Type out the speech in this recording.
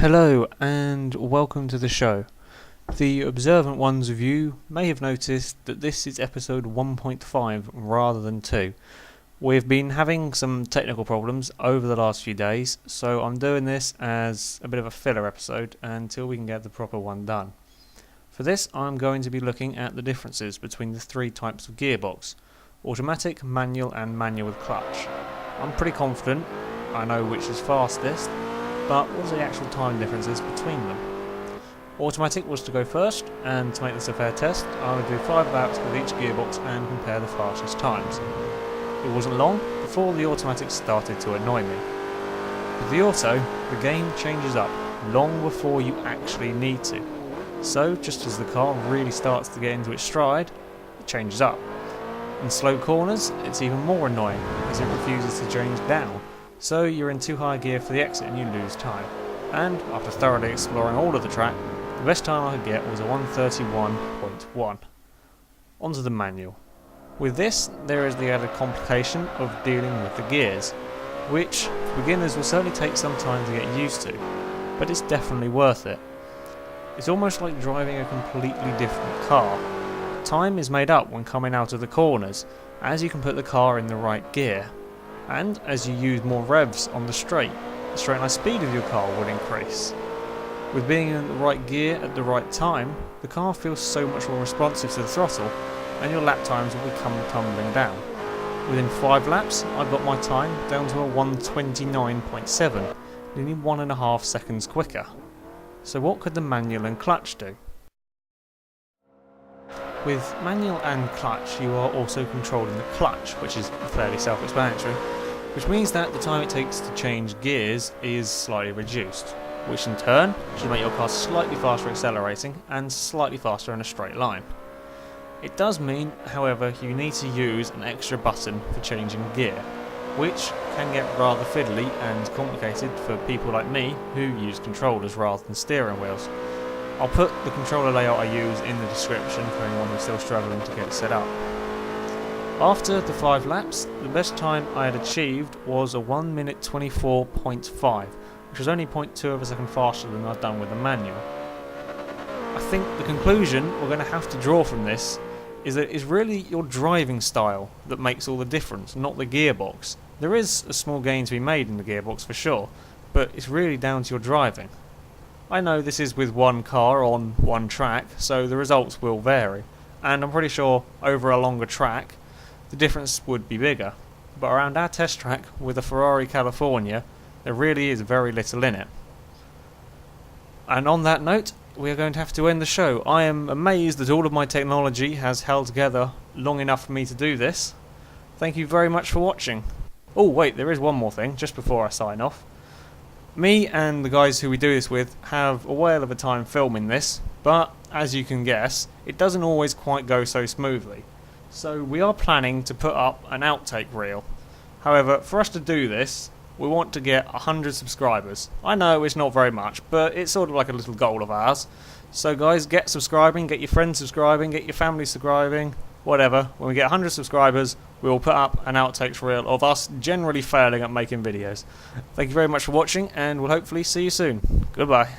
Hello and welcome to the show. The observant ones of you may have noticed that this is episode 1.5 rather than 2. We've been having some technical problems over the last few days, so I'm doing this as a bit of a filler episode until we can get the proper one done. For this, I'm going to be looking at the differences between the three types of gearbox: automatic, manual and manual with clutch. I'm pretty confident I know which is fastest, but what are the actual time differences between them? Automatic was to go first, and to make this a fair test, I would do 5 laps with each gearbox and compare the fastest times. It wasn't long before the automatic started to annoy me. With the auto, the game changes up long before you actually need to. So, just as the car really starts to get into its stride, it changes up. In slow corners, it's even more annoying, as it refuses to change down. So you're in too high gear for the exit and you lose time. And after thoroughly exploring all of the track, the best time I could get was a 1:31.1. Onto the manual. With this, there is the added complication of dealing with the gears, which for beginners will certainly take some time to get used to, but it's definitely worth it. It's almost like driving a completely different car. Time is made up when coming out of the corners, as you can put the car in the right gear. And as you use more revs on the straight line speed of your car will increase. With being in the right gear at the right time, the car feels so much more responsive to the throttle, and your lap times will come tumbling down. Within 5 laps, I got my time down to a 1:29.7, nearly 1.5 seconds quicker. So what could the manual and clutch do? With manual and clutch, you are also controlling the clutch, which is fairly self-explanatory, which means that the time it takes to change gears is slightly reduced, which in turn should make your car slightly faster accelerating and slightly faster in a straight line. It does mean, however, you need to use an extra button for changing gear, which can get rather fiddly and complicated for people like me who use controllers rather than steering wheels. I'll put the controller layout I use in the description for anyone who's still struggling to get it set up. After the 5 laps, the best time I had achieved was a 1:24.5, which was only 0.2 of a second faster than I'd done with the manual. I think the conclusion we're going to have to draw from this is that it's really your driving style that makes all the difference, not the gearbox. There is a small gain to be made in the gearbox for sure, but it's really down to your driving. I know this is with one car on one track, so the results will vary, and I'm pretty sure over a longer track the difference would be bigger, but around our test track with the Ferrari California there really is very little in it. And on that note, we are going to have to end the show. I am amazed that all of my technology has held together long enough for me to do this. Thank you very much for watching. Oh wait, there is one more thing just before I sign off. Me and the guys who we do this with have a whale of a time filming this, but as you can guess, it doesn't always quite go so smoothly. So we are planning to put up an outtake reel. However, for us to do this, we want to get 100 subscribers. I know it's not very much, but it's sort of like a little goal of ours. So guys, get subscribing, get your friends subscribing, get your family subscribing, whatever. When we get 100 subscribers, we will put up an outtakes reel of us generally failing at making videos. Thank you very much for watching, and we'll hopefully see you soon. Goodbye.